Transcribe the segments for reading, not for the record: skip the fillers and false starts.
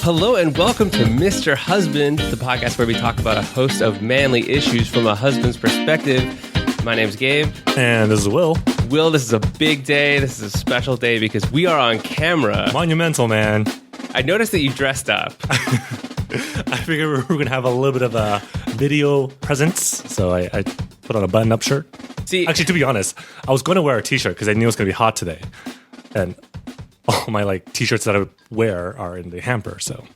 Hello and welcome to Mr. Husband, the podcast where we talk about a host of manly issues from a husband's perspective. My name's Gabe. And this is Will. Will, this is a big day. This is a special day because we are on camera. Monumental, man. I noticed that you dressed up. I figured we were going to have a little bit of a video presence, so I put on a button-up shirt. See, actually, to be honest, I was going to wear a t-shirt because I knew it was going to be hot today. And all my t-shirts that I wear are in the hamper, so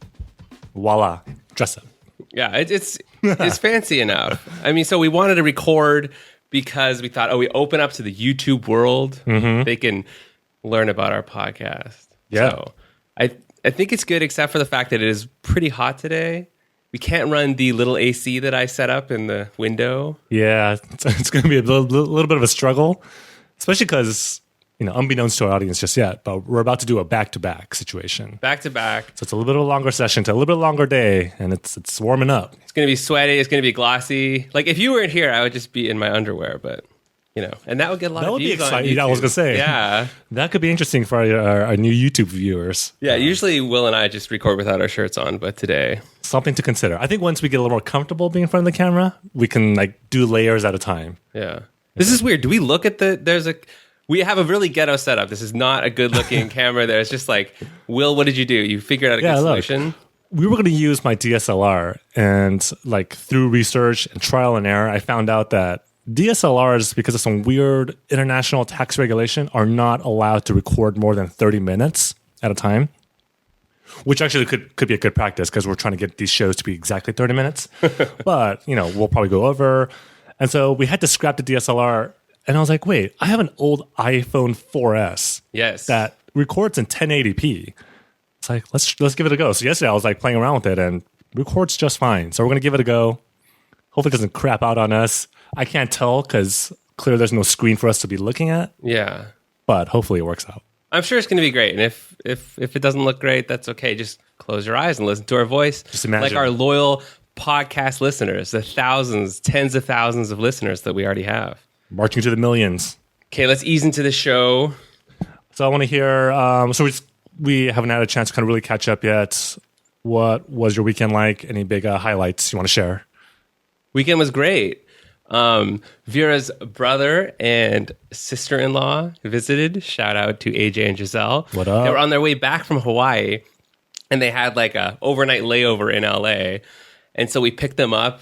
voila, dress up. Yeah, it's fancy enough. I mean, so we wanted to record because we thought, we open up to the YouTube world. Mm-hmm. They can learn about our podcast. Yeah. So I think it's good, except for the fact that it is pretty hot today. We can't run the little AC that I set up in the window. Yeah, it's going to be a little bit of a struggle, especially because, unbeknownst to our audience just yet, but we're about to do a back-to-back situation. Back-to-back. So it's a little bit of a longer session to a little bit longer day, and it's warming up. It's going to be sweaty. It's going to be glossy. Like, if you weren't here, I would just be in my underwear, but... and that would get a lot of views on YouTube. That would be exciting. I was going to say. Yeah. That could be interesting for our new YouTube viewers. Yeah, usually Will and I just record without our shirts on, but today... Something to consider. I think once we get a little more comfortable being in front of the camera, we can do layers at a time. Yeah. This is weird. Do we look at we have a really ghetto setup. This is not a good looking camera there. It's just like, Will, what did you do? You figured out a good solution? We were going to use my DSLR, and through research and trial and error, I found out that DSLRs, because of some weird international tax regulation, are not allowed to record more than 30 minutes at a time, which actually could be a good practice because we're trying to get these shows to be exactly 30 minutes. But, we'll probably go over. And so we had to scrap the DSLR. And I was like, wait, I have an old iPhone 4S that records in 1080p. It's like, let's give it a go. So yesterday I was playing around with it and records just fine. So we're going to give it a go. Hopefully it doesn't crap out on us. I can't tell because clearly there's no screen for us to be looking at. Yeah. But hopefully it works out. I'm sure it's going to be great. And if it doesn't look great, that's okay. Just close your eyes and listen to our voice. Just imagine. Like our loyal podcast listeners, the thousands, tens of thousands of listeners that we already have. Marching to the millions. Okay, let's ease into the show. So I want to hear, we haven't had a chance to kind of really catch up yet. What was your weekend like? Any big highlights you want to share? Weekend was great. Vera's brother and sister-in-law visited. Shout out to AJ and Giselle. What up? They were on their way back from Hawaii, and they had a overnight layover in LA. And so we picked them up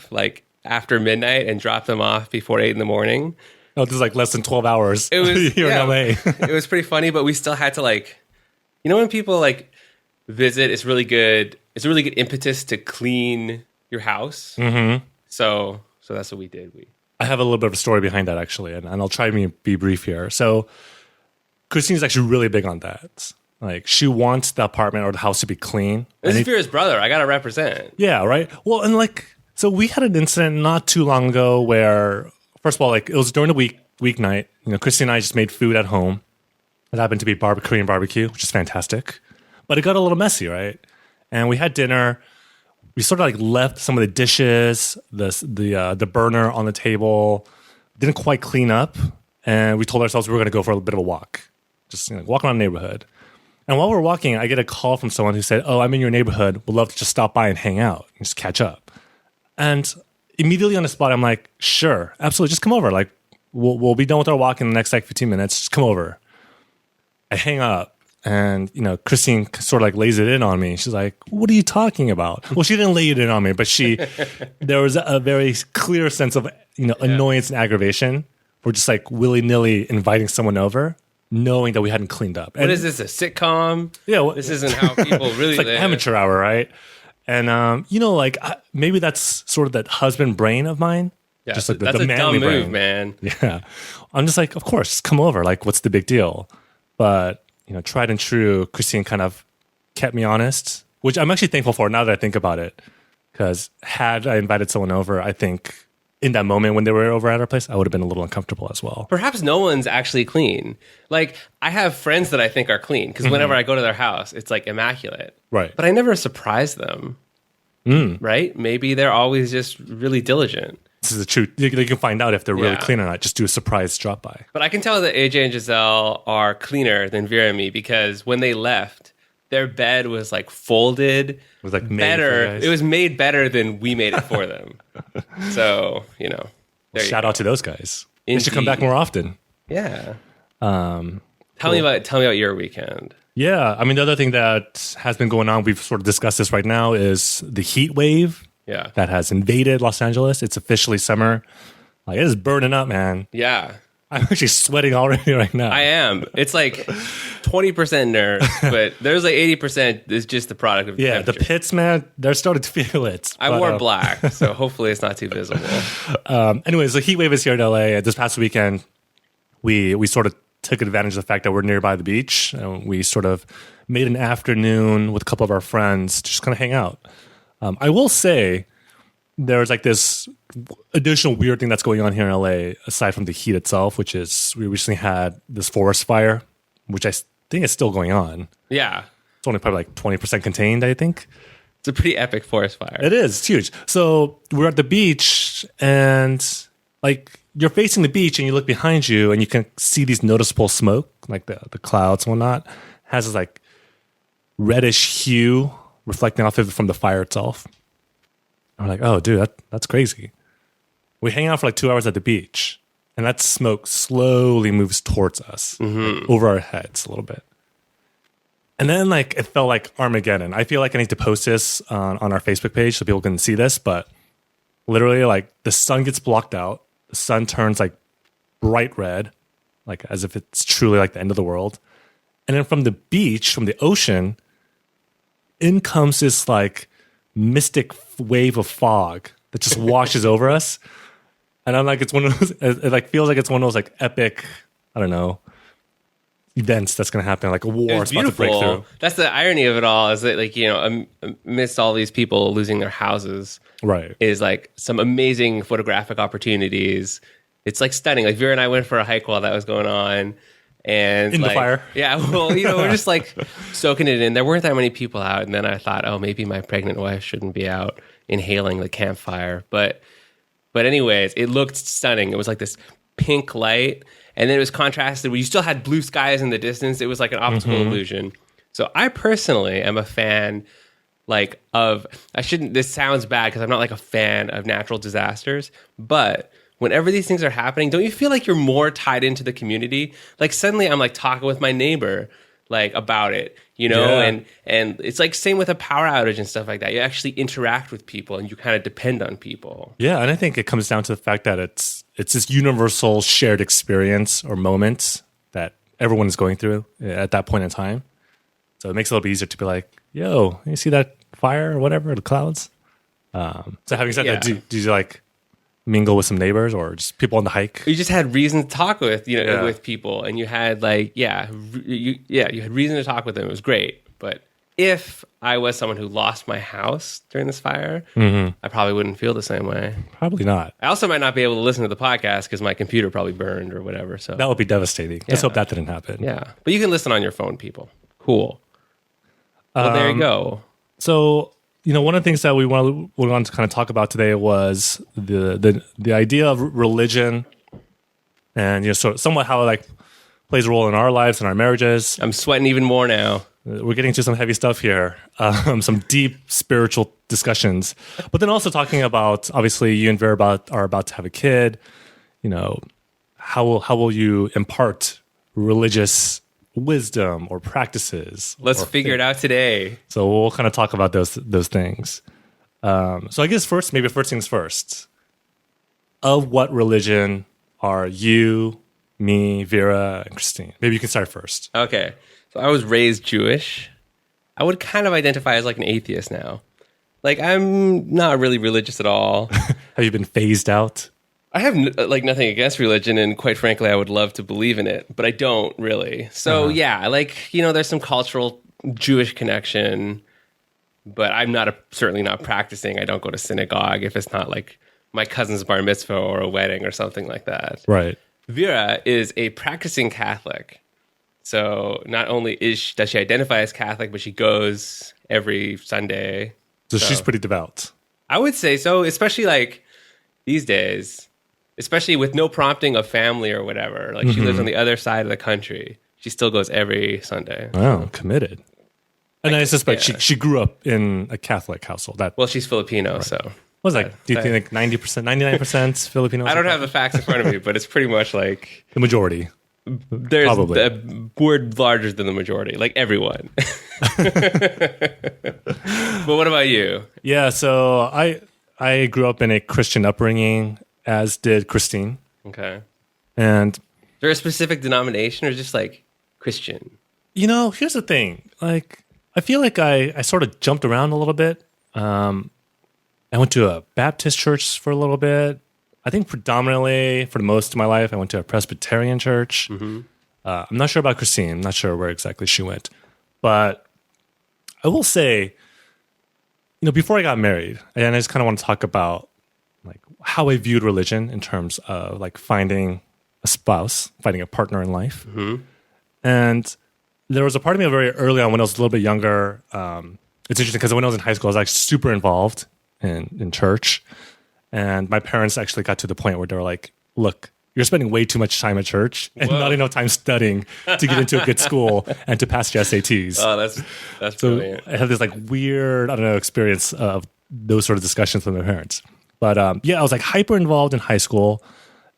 after midnight and dropped them off before 8 a.m. Oh, this is less than 12 hours. It was here in LA. It was pretty funny, but we still had to when people visit, it's really good. It's a really good impetus to clean your house. Mm-hmm. So that's what we did. I have a little bit of a story behind that, actually, and I'll try to be brief here. So Christine's actually really big on that. She wants the apartment or the house to be clean. This is Vera's brother. I got to represent. Yeah, right? Well, and so we had an incident not too long ago where, first of all, it was during the weeknight. Christine and I just made food at home. It happened to be Korean barbecue, which is fantastic. But it got a little messy, right? And we had dinner. We sort of left some of the dishes, the burner on the table, didn't quite clean up, and we told ourselves we were going to go for a bit of a walk, just walk around the neighborhood. And while we're walking, I get a call from someone who said, "Oh, I'm in your neighborhood. Would love to just stop by and hang out and just catch up." And immediately on the spot, I'm like, "Sure, absolutely, just come over. We'll be done with our walk in the next 15 minutes. Just come over." I hang up. And, Christine sort of lays it in on me. She's like, "What are you talking about?" Well, she didn't lay it in on me, but there was a very clear sense of, annoyance and aggravation for just willy-nilly inviting someone over, knowing that we hadn't cleaned up. What is this, a sitcom? Yeah. Well, this isn't how people really it's live. Amateur hour, right? And, maybe that's sort of that husband brain of mine. Yeah, just that's the a manly dumb brain. move, man. Yeah. I'm just of course, come over. What's the big deal? But... tried and true, Christine kind of kept me honest, which I'm actually thankful for now that I think about it. Because had I invited someone over, I think in that moment when they were over at our place, I would have been a little uncomfortable as well. Perhaps no one's actually clean. I have friends that I think are clean because whenever I go to their house, it's immaculate. Right. But I never surprise them. Right? Maybe they're always just really diligent. This is the truth. You can find out if they're really clean or not. Just do a surprise drop by. But I can tell that AJ and Giselle are cleaner than Vera and me because when they left, their bed was like folded. It was like made better. for you guys. It was made better than we made it for them. So, you know, there you Shout go. out to those guys. They should come back Indeed. more often. Yeah. Um, Tell me about your weekend. yeah, I mean, the other thing that has been going on, we've sort of discussed this right now, is the heat wave Yeah. that has invaded Los Angeles. It's officially summer. Like, it is burning up, man. Yeah. I'm actually sweating already right now. I am. It's like 20% nerve, but there's like 80% is just the product of yeah, the temperature. pits, man, they're starting to feel it. I But, wore black, so hopefully it's not too visible. Anyways, the heat wave is here in LA. This past weekend, we sort of took advantage of the fact that we're nearby the beach. And we sort of made an afternoon with a couple of our friends to just kind of hang out. I will say there's like this additional weird thing that's going on here in LA aside from the heat itself, which is we recently had this forest fire, which I think is still going on. Yeah. It's only probably like 20% contained, I think. It's a pretty epic forest fire. It is. It's huge. So we're at the beach and like you're facing the beach and you look behind you and you can see these noticeable smoke, like the clouds and whatnot, has this like reddish hue reflecting off of it from the fire itself. I'm like, oh, dude, that's crazy. We hang out for like 2 hours at the beach, and that smoke slowly moves towards us, over our heads a little bit. And then, like, it felt like Armageddon. I feel like I need to post this on our Facebook page so people can see this, but literally, like, the sun gets blocked out. The sun turns, like, bright red, like, as if it's truly, like, the end of the world. And then from the beach, from the ocean, in comes this, like, mystic wave of fog that just washes over us. And I'm like, it's one of those, it like feels like it's one of those like epic, I don't know, events that's going to happen, like a war It's is about to break beautiful. through. That's the irony of it all is that, like, you know, amidst all these people losing their houses Right. is like some amazing photographic opportunities. It's like stunning. Like Vera and I went for a hike while that was going on. And In the like, fire. Yeah, well, you know, we're just like soaking it in. There weren't that many people out. And then I thought, oh, maybe my pregnant wife shouldn't be out inhaling the campfire. But anyways, it looked stunning. It was like this pink light. And then it was contrasted where you still had blue skies in the distance. It was like an optical illusion. So I personally am a fan like of, this sounds bad because I'm not like a fan of natural disasters, but whenever these things are happening, don't you feel like you're more tied into the community? Like suddenly I'm like talking with my neighbor like about it, you know, Yeah. and it's like same with a power outage and stuff like that. You actually interact with people and you kind of depend on people. Yeah, and I think it comes down to the fact that it's this universal shared experience or moment that everyone is going through at that point in time. So it makes it a little bit easier to be like, yo, you see that fire or whatever, the clouds? So having said that, Yeah. do you like mingle with some neighbors or just people on the hike? You just had reason to talk with, you know, Yeah. with people, and you had like, you had reason to talk with them. It was great. But if I was someone who lost my house during this fire, I probably wouldn't feel the same way. Probably not. I also might not be able to listen to the podcast because my computer probably burned or whatever. So That would be devastating. Let's Yeah. hope that didn't happen. yeah, but you can listen on your phone, people. Cool. Well, there you go. So, you know, one of the things that we want to kind of talk about today was the idea of religion, and you know, so somewhat how it like plays a role in our lives and our marriages. I'm sweating even more now. We're getting to some heavy stuff here, some deep spiritual discussions, but then also talking about obviously you and Vera are about to have a kid. You know, how will you impart religious wisdom or practices? Let's or figure it out today. So we'll kind of talk about those things. So I guess first things first. Of what religion are you, me, Vera, and Christine? Maybe you can start first. Okay. So I was raised Jewish. I would kind of identify as like an atheist now. Like I'm not really religious at all. Have you been phased out? I have like nothing against religion, and quite frankly, I would love to believe in it, but I don't really. So yeah, like, you know, there's some cultural Jewish connection, but I'm certainly not practicing. I don't go to synagogue if it's not like my cousin's bar mitzvah or a wedding or something like that. Right. Vera is a practicing Catholic. So not only does she identify as Catholic, but she goes every Sunday. So she's pretty devout. I would say so, especially like these days, especially with no prompting of family or whatever. Like she lives on the other side of the country. She still goes every Sunday. Wow, committed. And I suspect yeah. she grew up in a Catholic household. That Well, she's Filipino, so was like, do you think like 90%, 99% Filipino? I don't have the facts in front of me, but it's pretty much like the majority. there's Probably. a word larger than the majority, like everyone. But what about you? Yeah, so I grew up in a Christian upbringing, as did Christine. Okay. And Is there a specific denomination or just like Christian? here's the thing. Like, I feel like I sort of jumped around a little bit. I went to a Baptist church for a little bit. I think predominantly for most of my life, I went to a Presbyterian church. I'm not sure about Christine. I'm not sure where exactly she went. But I will say, before I got married, and I just kind of want to talk about like how I viewed religion in terms of like finding a spouse, finding a partner in life. And there was a part of me very early on when I was a little bit younger. It's interesting because when I was in high school, I was like super involved in church. And my parents actually got to the point where they were like, look, you're spending way too much time at church and not enough time studying to get into a good school and to pass your SATs. Oh, that's brilliant. I had this like weird, experience of those sort of discussions with my parents. But I was like hyper involved in high school.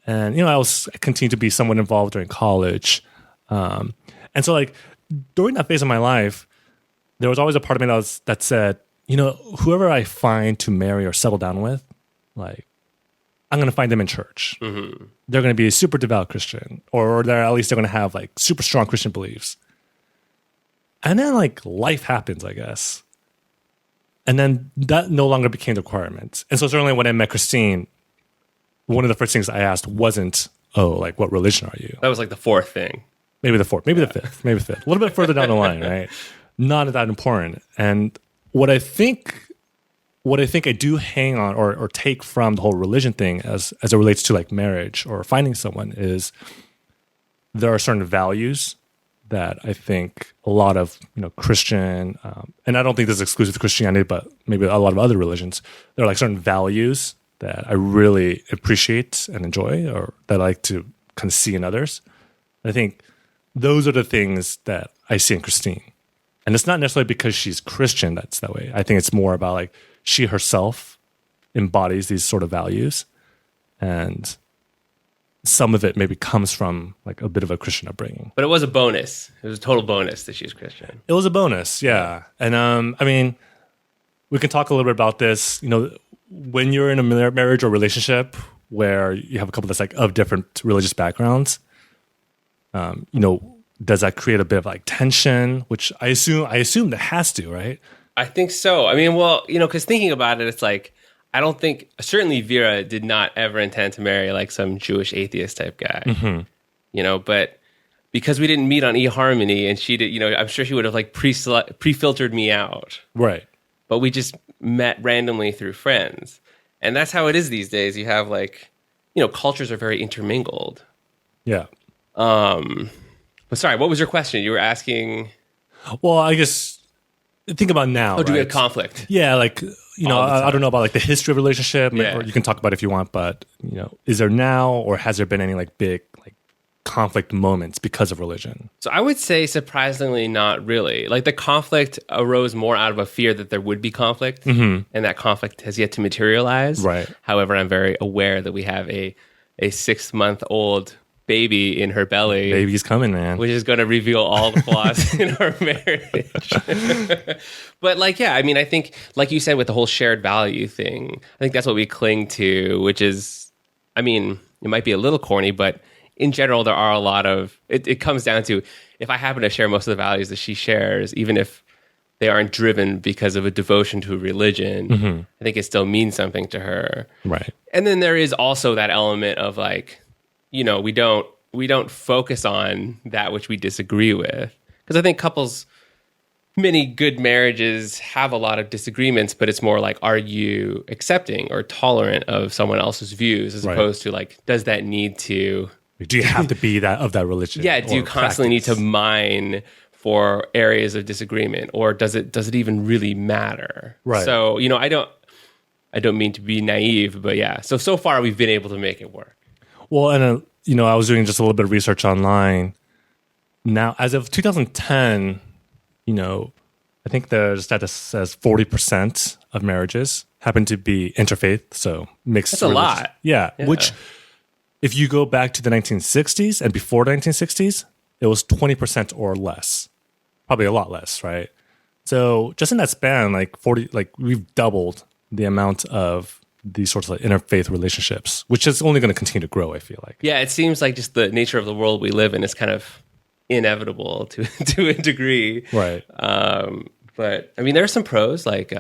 And, I continued to be somewhat involved during college. And so like during that phase of my life, there was always a part of me that said, whoever I find to marry or settle down with, like, I'm going to find them in church. They're going to be a super devout Christian, or at least they're going to have like super strong Christian beliefs. And then like life happens, I guess. And then that no longer became the requirement. And so certainly when I met Christine, one of the first things I asked wasn't, like, what religion are you? That was like the fourth thing. Maybe the fourth, maybe the fifth, maybe the fifth. A little bit further down the line, right? Not that important. And what I think I do hang on or take from the whole religion thing as it relates to like marriage or finding someone is there are certain values that I think a lot of Christian and I don't think this is exclusive to Christianity, but maybe a lot of other religions, there are like certain values that I really appreciate and enjoy, or that I like to kind of see in others. I think those are the things that I see in Christine. And it's not necessarily because she's Christian that's that way. I think it's more about like she herself embodies these sort of values. And some of it maybe comes from like a bit of a Christian upbringing. But it was a bonus. It was a total bonus that she was Christian. It was a bonus, yeah. And I mean, we can talk a little bit about this. When you're in a marriage or relationship where you have a couple that's like of different religious backgrounds, does that create a bit of like tension? Which I assume that has to, right? I think so. I mean, well, because thinking about it, it's like, I don't think, certainly Vera did not ever intend to marry like some Jewish atheist type guy, but because we didn't meet on eHarmony and she did, I'm sure she would have like pre-filtered me out. Right. But we just met randomly through friends. And that's how it is these days. You have like, cultures are very intermingled. Yeah. But sorry, what was your question? You were asking. Well, I guess think about now. Oh, do we right? have conflict? Yeah, like I don't know about like the history of a relationship, Yeah. or you can talk about it if you want. But is there now, or has there been any like big like conflict moments because of religion? So I would say surprisingly not really. Like the conflict arose more out of a fear that there would be conflict, and that conflict has yet to materialize. Right. However, I'm very aware that we have a 6-month-old baby in her belly. Baby's coming, man. Which is going to reveal all the flaws in our marriage. But like, yeah, I mean, I think, like you said, with the whole shared value thing, I think that's what we cling to, which is, I mean, it might be a little corny, but in general, there are a lot of, it comes down to, if I happen to share most of the values that she shares, even if they aren't driven because of a devotion to a religion, I think it still means something to her. Right. And then there is also that element of like, we don't focus on that which we disagree with. Because I think many good marriages have a lot of disagreements, but it's more like, are you accepting or tolerant of someone else's views as opposed to like, does that need to... Do you have to be of that religion? Yeah, do you constantly need to mine for areas of disagreement, or does it even really matter? Right. So, I don't mean to be naive, but yeah. So far we've been able to make it work. Well, and I was doing just a little bit of research online. Now, as of 2010, I I think there's a stat that says 40% of marriages happen to be interfaith, so mixed. That's a lot. Yeah, which if you go back to the 1960s and before the 1960s, it was 20% or less. Probably a lot less, right? So just in that span, we've doubled the amount of these sorts of interfaith relationships, which is only going to continue to grow, I feel like. Yeah, it seems like just the nature of the world we live in is kind of inevitable to a degree. Right. But I mean, there are some pros, like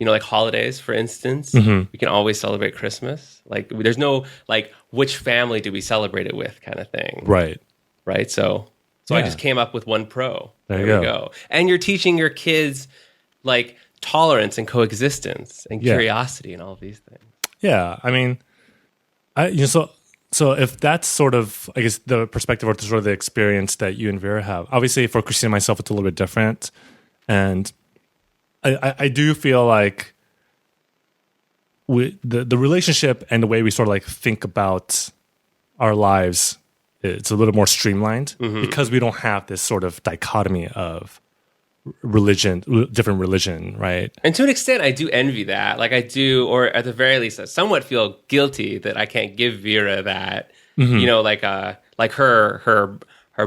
holidays, for instance. Mm-hmm. We can always celebrate Christmas. Like, there's no like, which family do we celebrate it with, kind of thing. Right. Right. So I just came up with one pro. There we go. And you're teaching your kids like tolerance and coexistence and curiosity and all of these things. Yeah, I mean, so if that's sort of, I guess, the perspective or the sort of the experience that you and Vera have. Obviously, for Christine and myself, it's a little bit different, and I do feel like the relationship and the way we sort of like think about our lives, it's a little more streamlined because we don't have this sort of dichotomy of different religion, right? And to an extent, I do envy that. Like I do, or at the very least, I somewhat feel guilty that I can't give Vera that. Like her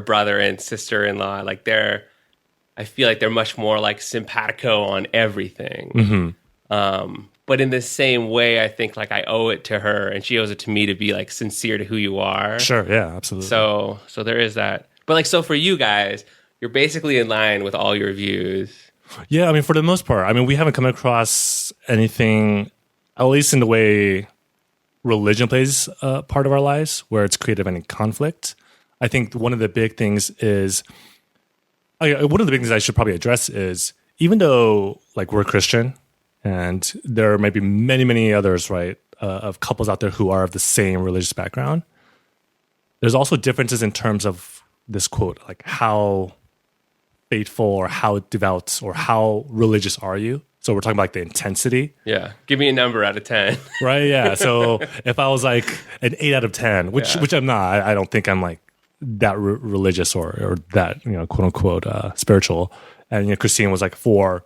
brother and sister-in-law, like I feel like they're much more like simpatico on everything. But in the same way, I think like I owe it to her, and she owes it to me to be like sincere to who you are. Sure, yeah, absolutely. So there is that. But like, so for you guys, you're basically in line with all your views. Yeah, I mean, for the most part. I mean, we haven't come across anything, at least in the way religion plays a part of our lives, where it's created any conflict. I think one of the big things is, one of the big things I should probably address is, even though like we're Christian, and there may be many, many others, right, of couples out there who are of the same religious background, there's also differences in terms of this quote, like how faithful or how devout or how religious are you? So we're talking about like the intensity. Yeah. Give me a number out of 10. Right. Yeah. So if I was like an 8 out of 10, which I'm not, I don't think I'm like that religious or that, quote unquote, spiritual. And, Christine was like 4.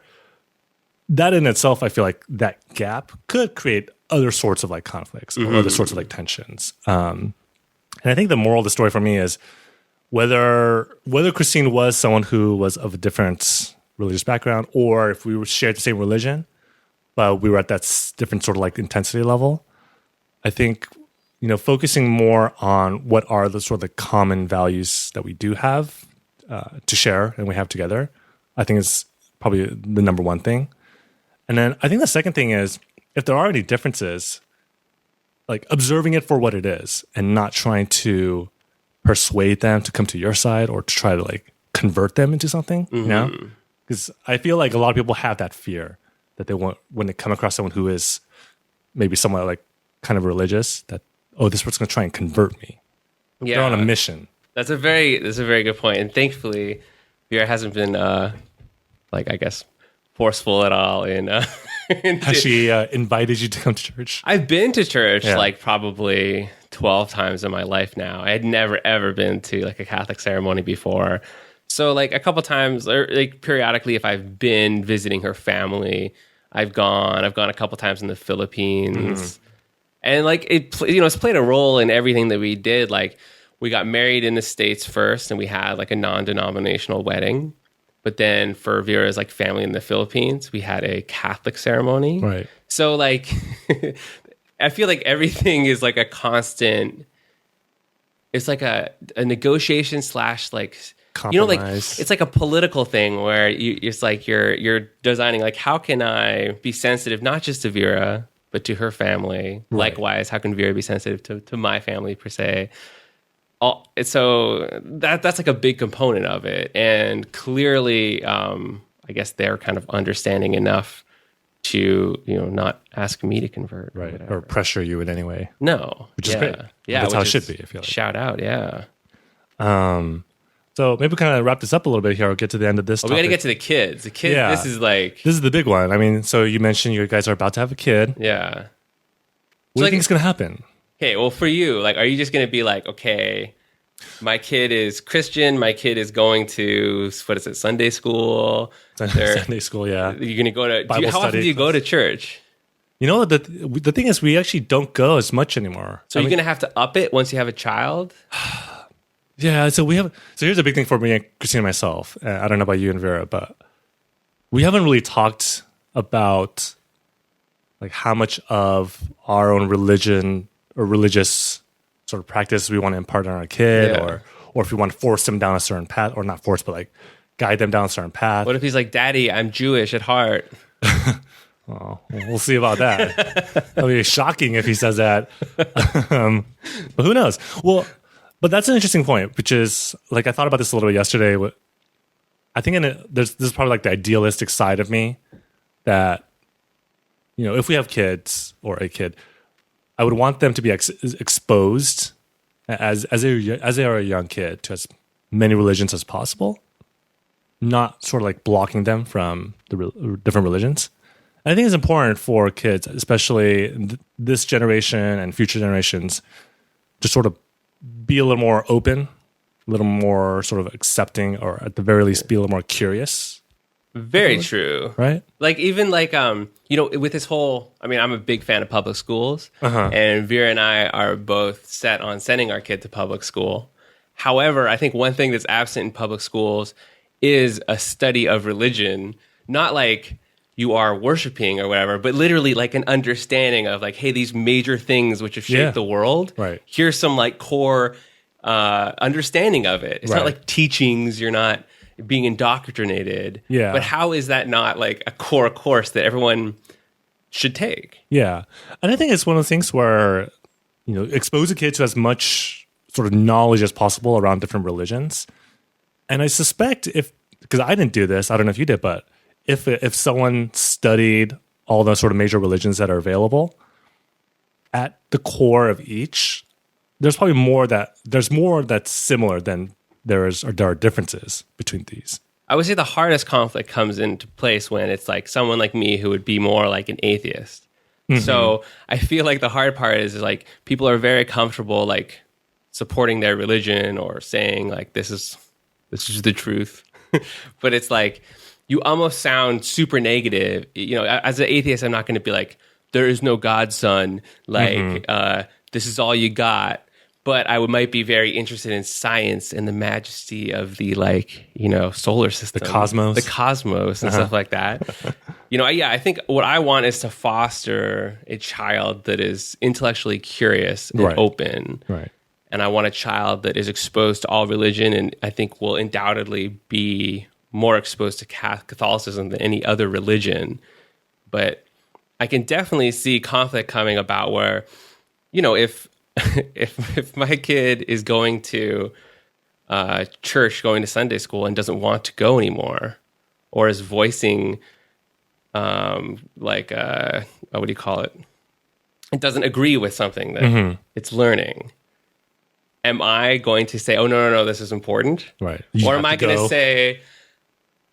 That in itself, I feel like that gap could create other sorts of like conflicts or other sorts of like tensions. And I think the moral of the story for me is, whether Christine was someone who was of a different religious background, or if we shared the same religion, but we were at that different sort of like intensity level, I think, focusing more on what are the sort of the common values that we do have to share and we have together, I think is probably the number one thing. And then I think the second thing is, if there are any differences, like observing it for what it is and not trying to persuade them to come to your side or to try to like convert them into something, because I feel like a lot of people have that fear that they want when they come across someone who is maybe somewhat like kind of religious, that, oh, this person's going to try and convert me. Yeah. They're on a mission. That's a very good point. And thankfully, Vera hasn't been I guess forceful at all in has she invited you to come to church? I've been to church like probably 12 times in my life now. I had never ever been to like a Catholic ceremony before. So like a couple times, or like periodically, if I've been visiting her family, I've gone a couple times in the Philippines. And like it's played a role in everything that we did. Like we got married in the States first, and we had like a non-denominational wedding. But then for Vera's like family in the Philippines, we had a Catholic ceremony. Right. So like I feel like everything is like a constant, it's like a negotiation / like compromise. Like it's like a political thing where it's like you're designing like, how can I be sensitive not just to Vera but to her family? Right. Likewise, how can Vera be sensitive to my family per se? So that's like a big component of it, and clearly, I guess they're kind of understanding enough to not ask me to convert, right, or pressure you in any way. No, which is great. Yeah, that's how it should be. I feel like. Shout out, yeah. So maybe we kind of wrap this up a little bit here. We'll get to the end of this. We got to get to the kids. The kids. Yeah. This is the big one. I mean, so you mentioned you guys are about to have a kid. Yeah. What do you think is going to happen? Okay, well, for you, like, are you just going to be like, okay, my kid is Christian. My kid is going to, what is it, Sunday school. Sunday school, yeah. You're going to go to, Bible how often study. do you go to church? You know, the thing is, we actually don't go as much anymore. So you're going to have to up it once you have a child? Yeah, so here's a big thing for me and Christine and myself. I don't know about you and Vera, but we haven't really talked about like how much of our own religion or religious sort of practice we want to impart on our kid, Yeah. or if we want to force them down a certain path, or not force, but like guide them down a certain path. What if he's like, Daddy, I'm Jewish at heart? Oh, we'll see about that. That'll be shocking if he says that. But who knows? Well, but that's an interesting point, which is like I thought about this a little bit yesterday. I think this is probably like the idealistic side of me that, you know, if we have kids or a kid, I would want them to be exposed as they are a young kid to as many religions as possible, not sort of like blocking them from the different religions. And I think it's important for kids, especially this generation and future generations, to sort of be a little more open, a little more sort of accepting, or at the very least be a little more curious. Very true. Right? Like even like you know, with this whole, I mean, I'm a big fan of public schools, and Vera and I are both set on sending our kid to public school. However, I think one thing that's absent in public schools is a study of religion, not like you are worshiping or whatever, but literally like an understanding of like, hey, these major things which have shaped the world. Right. Here's some like core understanding of it. It's not Right. like teachings. You're not being indoctrinated. Yeah. But how is that not like a core course that everyone should take? Yeah. And I think it's one of the things where, you know, expose a kid to as much sort of knowledge as possible around different religions. And I suspect because I didn't do this, I don't know if you did, but if someone studied all the sort of major religions that are available, at the core of each, there's more that's similar than there are differences between these. I would say the hardest conflict comes into place when it's like someone like me who would be more like an atheist. So I feel like the hard part is like people are very comfortable like supporting their religion or saying like this is the truth. But it's like you almost sound super negative. You know, as an atheist, I'm not going to be like, there is no God, son. Like, this is all you got. But I might be very interested in science and the majesty of the, like, you know, solar system. The cosmos. And stuff like that. You know, I think what I want is to foster a child that is intellectually curious and open. Right. And I want a child that is exposed to all religion and I think will undoubtedly be more exposed to Catholicism than any other religion. But I can definitely see conflict coming about where, you know, if my kid is going to church, going to Sunday school and doesn't want to go anymore, or is voicing what do you call it? It doesn't agree with something that it's learning. Am I going to say, oh, no, this is important? Right. Or am I going to say,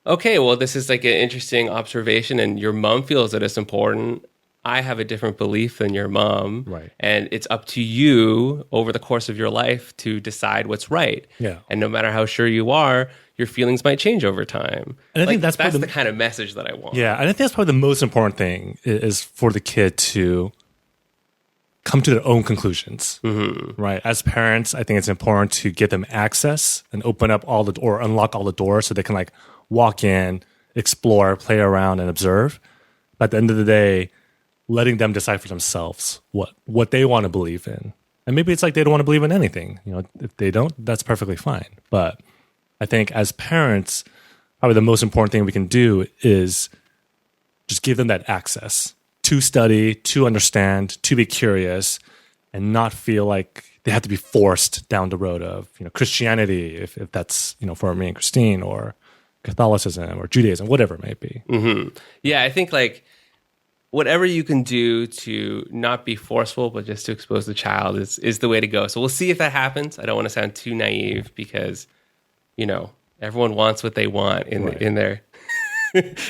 okay, well, this is like an interesting observation and your mom feels that it's important. I have a different belief than your mom. Right. And it's up to you over the course of your life to decide what's right. Yeah. And no matter how sure you are, your feelings might change over time. And I think that's the kind of message that I want. Yeah. And I think that's probably the most important thing is for the kid to come to their own conclusions, right? As parents, I think it's important to give them access and open up unlock all the doors so they can like walk in, explore, play around, and observe. But at the end of the day, letting them decide for themselves what they want to believe in. And maybe it's like they don't want to believe in anything. You know, if they don't, that's perfectly fine. But I think as parents, probably the most important thing we can do is just give them that access to study, to understand, to be curious, and not feel like they have to be forced down the road of, you know, Christianity, if that's, you know, for me and Christine, or Catholicism or Judaism, whatever it may be. Yeah, I think like whatever you can do to not be forceful, but just to expose the child is the way to go. So we'll see if that happens. I don't want to sound too naive because, you know, everyone wants what they want in their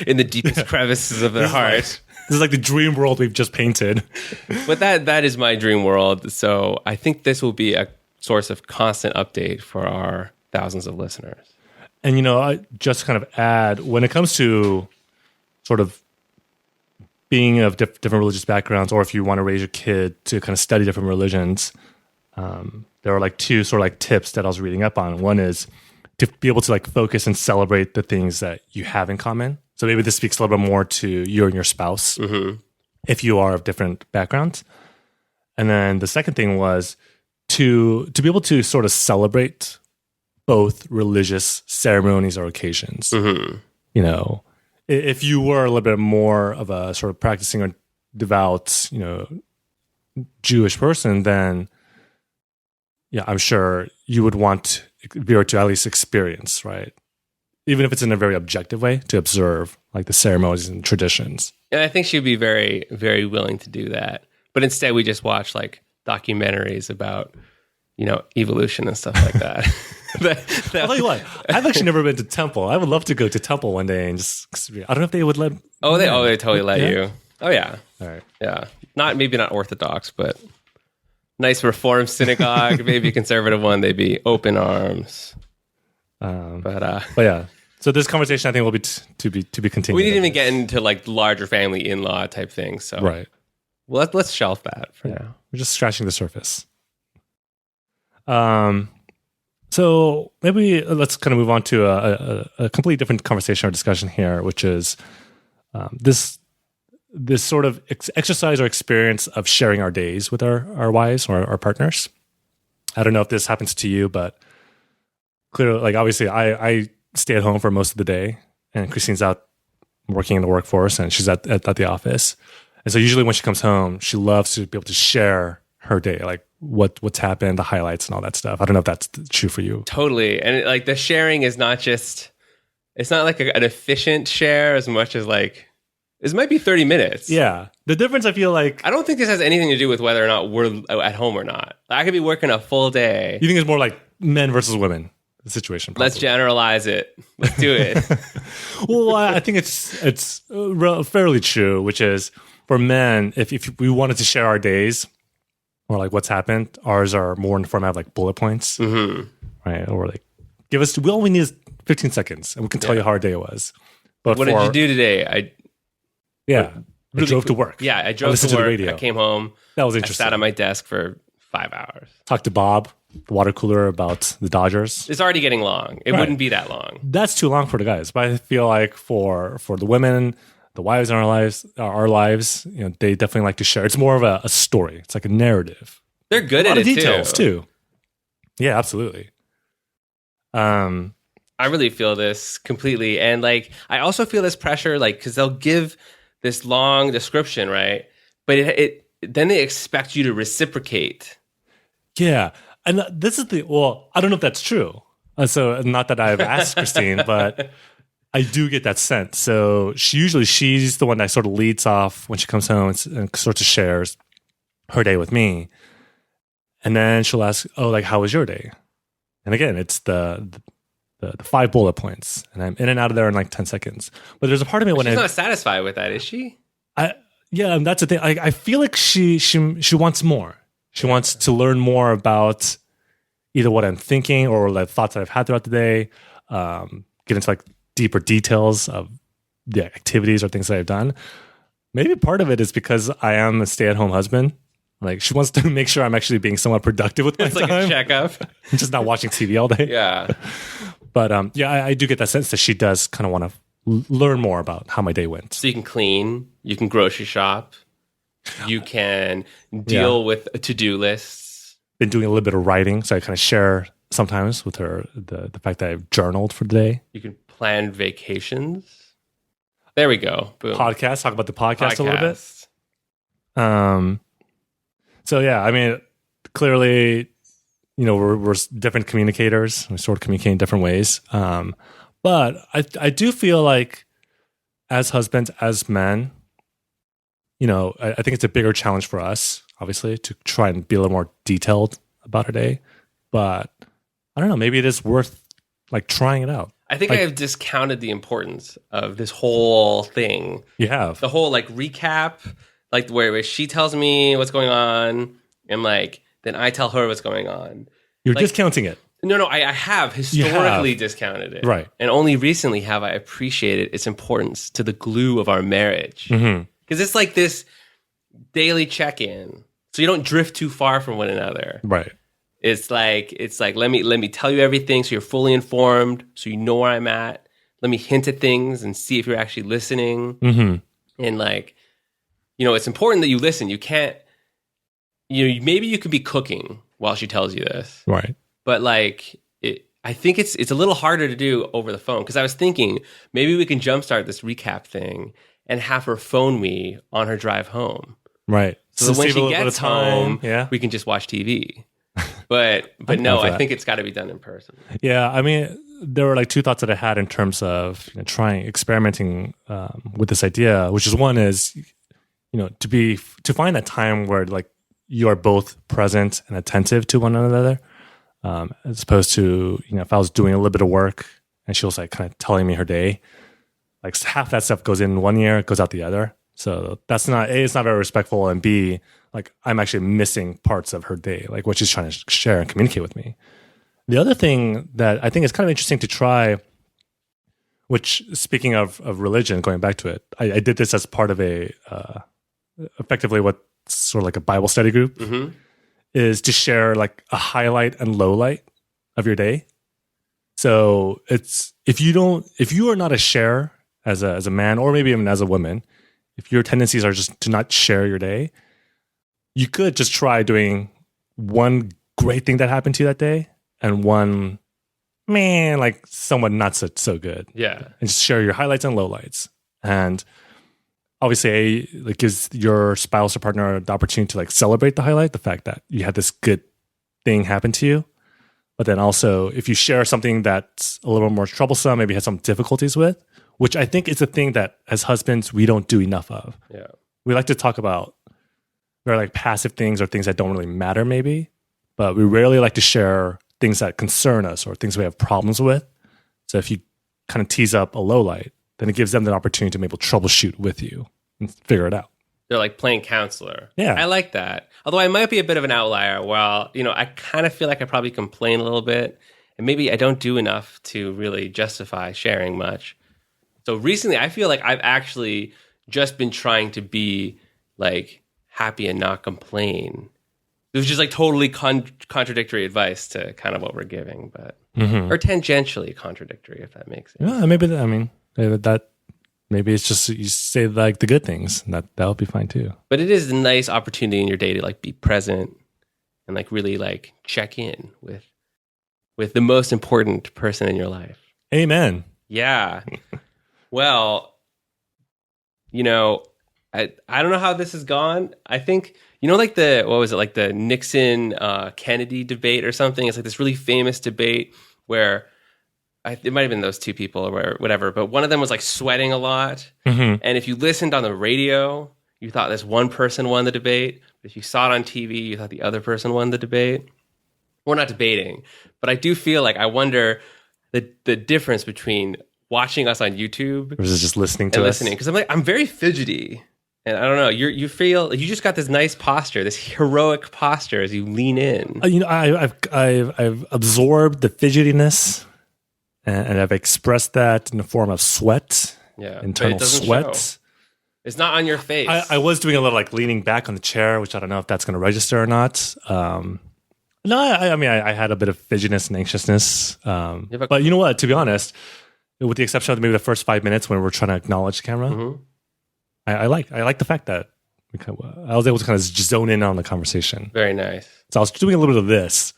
in the deepest crevices of their heart. This is like the dream world we've just painted. But that is my dream world. So I think this will be a source of constant update for our thousands of listeners. And, I just kind of add, when it comes to sort of being of different religious backgrounds, or if you want to raise your kid to kind of study different religions, there are like two sort of like tips that I was reading up on. One is to be able to like focus and celebrate the things that you have in common. So maybe this speaks a little bit more to you and your spouse, if you are of different backgrounds. And then the second thing was to be able to sort of celebrate both religious ceremonies or occasions. If you were a little bit more of a sort of practicing or devout, Jewish person, then I'm sure you would want Vera to at least experience, right? Even if it's in a very objective way, to observe like the ceremonies and traditions. And I think she'd be very, very willing to do that. But instead, we just watch like documentaries about, evolution and stuff like that. I'll tell you what, I've actually never been to temple. I would love to go to temple one day and just. I don't know if they would let. They totally let you. Oh yeah. All right. Yeah. Maybe not Orthodox, but nice Reform synagogue, maybe conservative one. They'd be open arms. But yeah. So this conversation, I think, will be to be continued. We didn't even get into like larger family in-law type things. So right. Well, let's shelf that for now. We're just scratching the surface. So maybe let's kind of move on to a completely different conversation or discussion here, which is this sort of exercise or experience of sharing our days with our wives or our partners. I don't know if this happens to you, but clearly, like obviously, I stay at home for most of the day, and Christine's out working in the workforce, and she's at the office. And so usually when she comes home, she loves to be able to share her day, like what's happened, the highlights and all that stuff. I don't know if that's true for you. Totally. And like the sharing is not just, it's not like an efficient share as much as like, this might be 30 minutes. Yeah. The difference, I feel like, I don't think this has anything to do with whether or not we're at home or not. I could be working a full day. You think it's more like men versus women, the situation? Probably. Let's generalize it. Let's do it. Well, I think it's fairly true, which is for men, if we wanted to share our days or like what's happened, ours are more in the format of like bullet points, right? Or like all we need is 15 seconds and we can tell you how our day was. But what did you do today? I drove to work. Yeah, I drove to work. I came home. That was interesting. I sat at my desk for 5 hours. Talked to Bob, the water cooler, about the Dodgers. It's already getting long. It wouldn't be that long. That's too long for the guys. But I feel like for the women, the wives in our lives, they definitely like to share. It's more of a story. It's like a narrative. They're good at it details too. Yeah, absolutely. I really feel this completely, and like I also feel this pressure, like because they'll give this long description, right? But it then they expect you to reciprocate. Yeah, and this is I don't know if that's true. So not that I've asked Christine, but I do get that sense. So she's the one that sort of leads off when she comes home and sort of shares her day with me. And then she'll ask, "Oh, like how was your day?" And again, it's the 5 bullet points, and I'm in and out of there in like 10 seconds. But there's a part of me when she's not satisfied with that, is she? Yeah, and that's the thing. I feel like she wants more. She wants to learn more about either what I'm thinking or the thoughts that I've had throughout the day. Get into like deeper details of the activities or things that I've done. Maybe part of it is because I am a stay-at-home husband. Like she wants to make sure I'm actually being somewhat productive with my time. It's like a checkup. I'm just not watching TV all day. Yeah. But I do get that sense that she does kind of want to learn more about how my day went. So you can clean, you can grocery shop, you can deal with to-do lists. Been doing a little bit of writing, so I kind of share sometimes with her the fact that I've journaled for the day. You can plan vacations. There we go. Boom. Podcast. Talk about the podcast a little bit. So yeah, I mean, clearly, we're different communicators. We sort of communicate in different ways. But I do feel like as husbands, as men, I think it's a bigger challenge for us, obviously, to try and be a little more detailed about our day. But I don't know, maybe it is worth like trying it out. I think I have discounted the importance of this whole thing. You have. The whole like recap, like where she tells me what's going on and like then I tell her what's going on. You're Like- discounting it. No, I have historically discounted it. Right. And only recently have I appreciated its importance to the glue of our marriage. Because it's like this daily check-in. So you don't drift too far from one another. Right. It's like let me tell you everything so you're fully informed, so you know where I'm at. Let me hint at things and see if you're actually listening. And like, it's important that you listen. You can't, maybe you could be cooking while she tells you this. Right. But like, I think it's a little harder to do over the phone, because I was thinking maybe we can jumpstart this recap thing and have her phone me on her drive home. Right. So that when save a she little bit gets of time. home, Yeah. we can just watch TV. But I'm no, down for I that. think it's got to be done in person. Yeah. I mean, there were like two thoughts that I had in terms of experimenting with this idea, which is one is, to find that time where like you are both present and attentive to one another, as opposed to, if I was doing a little bit of work and she was like kind of telling me her day, like half that stuff goes in one ear, it goes out the other. So that's not, A, it's not very respectful, and B, like I'm actually missing parts of her day, like what she's trying to share and communicate with me. The other thing that I think is kind of interesting to try, which, speaking of religion, going back to it, I did this as part of effectively what's sort of like a Bible study group, is to share like a highlight and low light of your day. So it's, if you are not a sharer as a man, or maybe even as a woman, if your tendencies are just to not share your day, you could just try doing one great thing that happened to you that day and one, like somewhat not so good. Yeah. And just share your highlights and lowlights. And obviously, it gives your spouse or partner the opportunity to like celebrate the highlight, the fact that you had this good thing happen to you. But then also, if you share something that's a little more troublesome, maybe had some difficulties with, which I think is a thing that as husbands, we don't do enough of. Yeah. We like to talk about very like passive things or things that don't really matter maybe, but we rarely like to share things that concern us or things we have problems with. So if you kind of tease up a low light, then it gives them the opportunity to maybe troubleshoot with you and figure it out. They're like playing counselor. Yeah. I like that. Although I might be a bit of an outlier. Well, I kind of feel like I probably complain a little bit, and maybe I don't do enough to really justify sharing much. So recently I feel like I've actually just been trying to be like happy and not complain. It was just like totally contradictory advice to kind of what we're giving, but or tangentially contradictory, if that makes sense. Yeah, maybe maybe it's just you say like the good things, and that'll be fine too. But it is a nice opportunity in your day to like be present and like really like check in with the most important person in your life. Amen. Yeah. Well, I don't know how this has gone. I think, like the Nixon Kennedy debate or something. It's like this really famous debate where it might have been those two people or whatever, but one of them was like sweating a lot. And if you listened on the radio, you thought this one person won the debate. But if you saw it on TV, you thought the other person won the debate. We're not debating, but I do feel like I wonder the difference between watching us on YouTube Versus just listening to and us. listening, because I'm very fidgety, and I don't know. You feel like you just got this nice posture, this heroic posture as you lean in. I've absorbed the fidgetiness, and I've expressed that in the form of sweat, Yeah, but it internal doesn't sweat. show. It's not on your face. I was doing a little like leaning back on the chair, which I don't know if that's going to register or not. No, I mean, I had a bit of fidgetiness and anxiousness. But you know what? To be honest, with the exception of maybe the first 5 minutes when we're trying to acknowledge the camera, I like the fact that I was able to kind of zone in on the conversation. Very nice. So I was doing a little bit of this,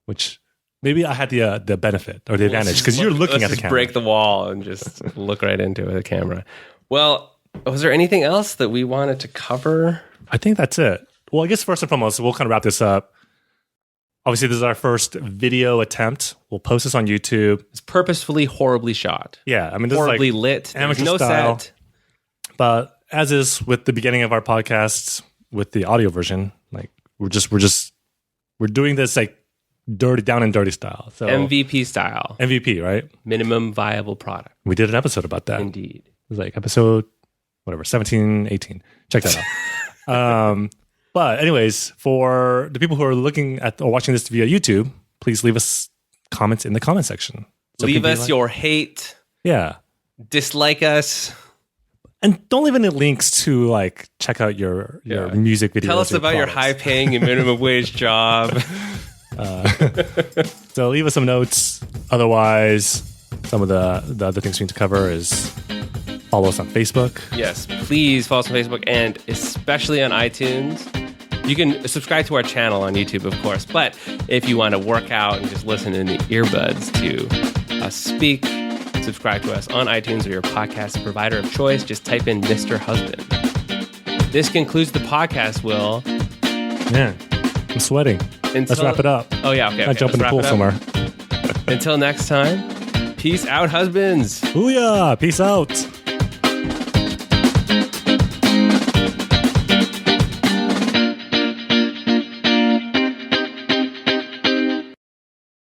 which maybe I had the benefit or the advantage because you're looking at the camera. Break the wall and just look right into the camera. Well, was there anything else that we wanted to cover? I think that's it. Well, I guess first and foremost, we'll kind of wrap this up. Obviously, this is our first video attempt. We'll post this on YouTube. It's purposefully horribly shot. Yeah, I mean, this Horribly is like lit. There's amateur no style. set. But as is with the beginning of our podcasts, with the audio version, like we're doing this like down and dirty style. So MVP style. MVP, right? Minimum viable product. We did an episode about that. Indeed. It was like episode 17, 18. Check that out. But anyways, for the people who are looking at or watching this via YouTube, please leave us comments in the comment section. So Leave us your hate. Yeah. Dislike us. And don't leave any links to like check out your music videos. Tell us about your high-paying and minimum wage job. So leave us some notes. Otherwise, some of the other things we need to cover is follow us on Facebook. Yes, please follow us on Facebook and especially on iTunes. You can subscribe to our channel on YouTube, of course. But if you want to work out and just listen in the earbuds to us speak, subscribe to us on iTunes or your podcast provider of choice. Just type in Mr. Husband. This concludes the podcast, Will. Man, I'm sweating. Let's wrap it up. Oh, yeah, okay. I'll jump in the pool somewhere. Until next time, peace out, husbands. Booyah! Peace out.